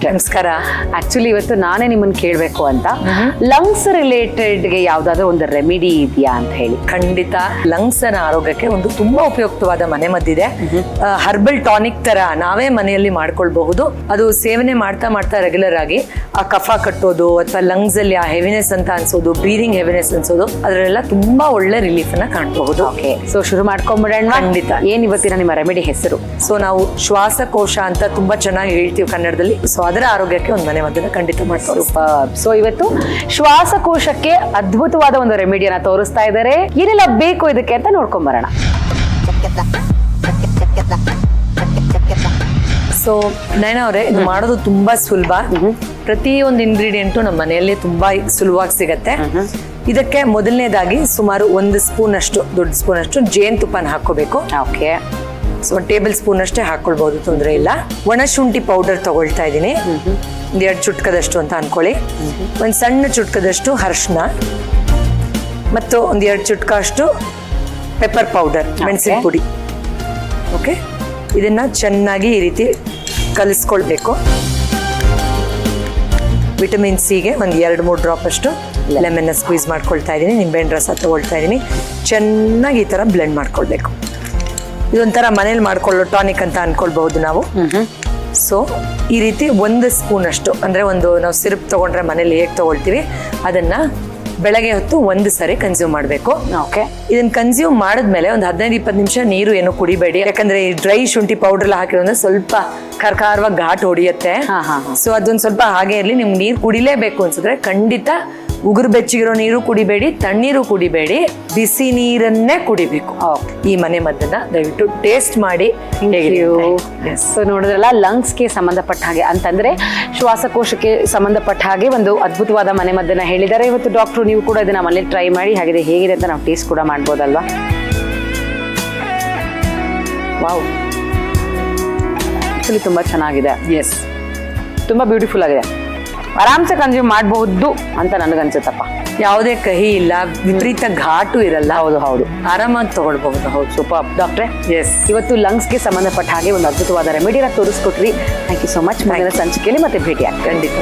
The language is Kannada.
ಡಾಕ್ಟರ್. ನಮಸ್ಕಾರ. ಆಕ್ಚುಲಿ ಇವತ್ತು ನಾನೇ ನಿಮ್ಮನ್ನ ಕೇಳಬೇಕು ಅಂತ, ಲಂಗ್ಸ್ ರಿಲೇಟೆಡ್ಗೆ ಯಾವ್ದಾದ್ರು ಒಂದು ರೆಮಿಡಿ ಇದೆಯಾ ಅಂತ ಹೇಳಿ. ಖಂಡಿತ. ಲಂಗ್ಸ್ ನ ಆರೋಗ್ಯಕ್ಕೆ ಒಂದು ತುಂಬಾ ಉಪಯುಕ್ತವಾದ ಮನೆಮದ್ದಿದೆ. ಹರ್ಬಲ್ ಟಾನಿಕ್ ತರ ನಾವೇ ಮನೆಯಲ್ಲಿ ಮಾಡ್ಕೊಳ್ಬಹುದು. ಅದು ಸೇವನೆ ಮಾಡ್ತಾ ಮಾಡ್ತಾ ರೆಗ್ಯುಲರ್ ಆಗಿ ಆ ಕಫ ಕಟ್ಟೋದು ಅಥವಾ ಲಂಗ್ಸ್ ಅಲ್ಲಿ ಆ ಹೆವಿನೆಸ್ ಅಂತ ಅನ್ಸೋದು, ಬ್ರೀದಿಂಗ್ ಹೆವಿನೆಸ್ ಅನ್ಸೋದು, ಅದರೆಲ್ಲ ತುಂಬಾ ಒಳ್ಳೆ ರಿಲೀಫ್ ಅನ್ನ ಕಾಣಬಹುದು. ಓಕೆ, ಸೊ ಶುರು ಮಾಡ್ಕೊಂಡ್ಬಿಡೋಣ. ಖಂಡಿತ. ಏನ್ ಇವತ್ತಿನ ನಿಮ್ಮ ರೆಮಿಡಿ ಹೆಸರು? ಸೊ ನಾವು ಶ್ವಾಸಕೋಶ ಅಂತ ತುಂಬಾ ಚೆನ್ನಾಗಿ ಹೇಳ್ತೀವಿ ಕನ್ನಡದಲ್ಲಿ. ಸೊ ಅದರ ಆರೋಗ್ಯಕ್ಕೆ ಒಂದು ಮನೆಮದ್ದನ್ನ ಖಂಡಿತ ಮಾಡ್ತಾರೆ. ಸೊ ಇವತ್ತು ಶ್ವಾಸಕೋಶಕ್ಕೆ ಅದ್ಭುತವಾದ ಒಂದು ರೆಮಿಡಿಯನ್ನ ತೋರಿಸ್ತಾ ಇದ್ದಾರೆ. ಏನೆಲ್ಲ ಬೇಕು ಇದಕ್ಕೆ ಅಂತ ನೋಡ್ಕೊಂಡ್ ಬರೋಣ. ಸೊ ನಯನ ಅವರೇ, ಇದು ಮಾಡೋದು ತುಂಬಾ ಸುಲಭ. ಪ್ರತಿಯೊಂದು ಇಂಗ್ರೀಡಿಯೆಂಟು ನಮ್ಮ ಮನೆಯಲ್ಲಿ ತುಂಬಾ ಸುಲಭವಾಗಿ ಸಿಗತ್ತೆ. ಇದಕ್ಕೆ ಮೊದಲನೇದಾಗಿ ಸುಮಾರು 1 ಸ್ಪೂನ್ ಅಷ್ಟು, ದೊಡ್ಡ ಸ್ಪೂನ್ ಅಷ್ಟು ಜೇನುತುಪ್ಪನ ಹಾಕೋಬೇಕು. ಓಕೆ, ಸೊ 1 ಟೇಬಲ್ ಸ್ಪೂನ್ ಅಷ್ಟೇ ಹಾಕೊಳ್ಬಹುದು, ತೊಂದರೆ ಇಲ್ಲ. ಒಣಶುಂಠಿ ಪೌಡರ್ ತಗೊಳ್ತಾ ಇದ್ದೀನಿ, 1-2 ಚುಟ್ಕದಷ್ಟು ಅಂತ ಅನ್ಕೊಳ್ಳಿ. ಒಂದು ಸಣ್ಣ ಚುಟ್ಕದಷ್ಟು ಅರಿಶಿನ ಮತ್ತು 1-2 ಚುಟ್ಕ ಅಷ್ಟು ಪೆಪ್ಪರ್ ಪೌಡರ್, ಮೆಣಸಿನ ಪುಡಿ. ಓಕೆ, ಇದನ್ನ ಚೆನ್ನಾಗಿ ಈ ರೀತಿ ಕಲಿಸ್ಕೊಳ್ಬೇಕು. ವಿಟಮಿನ್ ಸಿಗೆ ಒಂದು 2-3 ಡ್ರಾಪ್ ಅಷ್ಟು ಲೆಮನ್ನ ಸ್ಕ್ವೀಸ್ ಮಾಡ್ಕೊಳ್ತಾ ಇದ್ದೀನಿ. ನಿಂಬೆಹಣ್ಣು ರಸ ತಗೊಳ್ತಾ ಇದ್ದೀನಿ. ಚೆನ್ನಾಗಿ ಈ ಥರ ಬ್ಲೆಂಡ್ ಮಾಡ್ಕೊಳ್ಬೇಕು. ಇದೊಂಥರ ಮನೇಲಿ ಮಾಡ್ಕೊಳ್ಳೋ ಟಾನಿಕ್ ಅಂತ ಅನ್ಕೊಳ್ಬಹುದು ನಾವು. ಸೊ ಈ ರೀತಿ 1 ಸ್ಪೂನ್ ಅಷ್ಟು, ಅಂದ್ರೆ ನಾವು ಸಿರಪ್ ತಗೊಂಡ್ರೆ ಮನೇಲಿ ಹೇಗೆ ತಗೊಳ್ತೀವಿ ಅದನ್ನ ಬೆಳಗ್ಗೆ ಹೊತ್ತು 1 ಸರಿ ಕನ್ಸ್ಯೂಮ್ ಮಾಡಬೇಕು. ಓಕೆ, ಇದನ್ನ ಕನ್ಸ್ಯೂಮ್ ಮಾಡಿದ್ಮೇಲೆ ಒಂದು 15-20 ನಿಮಿಷ ನೀರು ಏನು ಕುಡಿಬೇಡಿ. ಯಾಕಂದ್ರೆ ಈ ಡ್ರೈ ಶುಂಠಿ ಪೌಡರ್ ಎಲ್ಲ ಹಾಕಿರೋದ್ರೆ ಸ್ವಲ್ಪ ಖಾರವಾಗಿ ಘಾಟ್ ಹೊಡಿಯುತ್ತೆ. ಸೊ ಅದೊಂದು ಸ್ವಲ್ಪ ಹಾಗೆ ಇರಲಿ. ನಿಮ್ಗೆ ನೀರು ಕುಡಿಲೇಬೇಕು ಅನ್ಸಿದ್ರೆ ಖಂಡಿತ ಉಗುರು ಬೆಚ್ಚಗಿರೋ ನೀರು ಕುಡಿಬೇಡಿ, ತಣ್ಣೀರು ಕುಡಿಬೇಡಿ, ಬಿಸಿ ನೀರನ್ನೇ ಕುಡಿಬೇಕು. ಈ ಮನೆ ಮದ್ದನ್ನ ದಯವಿಟ್ಟು ಟೇಸ್ಟ್ ಮಾಡಿ. ಸೊ ನೋಡಿದ್ರಲ್ಲ, ಲಂಗ್ಸ್ಗೆ ಸಂಬಂಧಪಟ್ಟ ಹಾಗೆ ಅಂತಂದ್ರೆ ಶ್ವಾಸಕೋಶಕ್ಕೆ ಸಂಬಂಧಪಟ್ಟ ಹಾಗೆ ಒಂದು ಅದ್ಭುತವಾದ ಮನೆ ಮದ್ದನ್ನ ಹೇಳಿದ್ದಾರೆ ಇವತ್ತು ಡಾಕ್ಟ್ರು. ನೀವು ಕೂಡ ಇದನ್ನ ಮನೇಲಿ ಟ್ರೈ ಮಾಡಿ, ಹಾಗಿದೆ ಹೇಗಿದೆ ಅಂತ ನಾವು ಟೇಸ್ಟ್ ಕೂಡ ಮಾಡ್ಬೋದಲ್ವಾ. ವಾವ್, ಆಕ್ಚುಲಿ ತುಂಬಾ ಚೆನ್ನಾಗಿದೆ. ಎಸ್, ತುಂಬಾ ಬ್ಯೂಟಿಫುಲ್ ಆಗಿದೆ. ಆರಾಮ್ಸೆ ಕನ್ಸ್ಯೂಮ್ ಮಾಡಬಹುದು ಅಂತ ನನಗನ್ಸುತ್ತಪ್ಪ. ಯಾವುದೇ ಕಹಿ ಇಲ್ಲ, ವಿಪರೀತ ಘಾಟು ಇರಲ್ಲ. ಹೌದು, ಆರಾಮಾಗಿ ತಗೊಳ್ಬಹುದು. ಹೌದು, ಸೂಪರ್ ಡಾಕ್ಟ್ರೆ. ಎಸ್, ಇವತ್ತು ಲಂಗ್ಸ್ಗೆ ಸಂಬಂಧಪಟ್ಟ ಹಾಗೆ ಒಂದು ಅದ್ಭುತವಾದ ರೆಮಿಡಿನ ತೋರಿಸ್ಕೊಟ್ರಿ. Thank you so much. ಮುಂದಿನ ಸಂಚಿಕೆಯಲ್ಲಿ ಮತ್ತೆ ಭೇಟಿ ಆಗ್ತೀವಿ. ಖಂಡಿತ.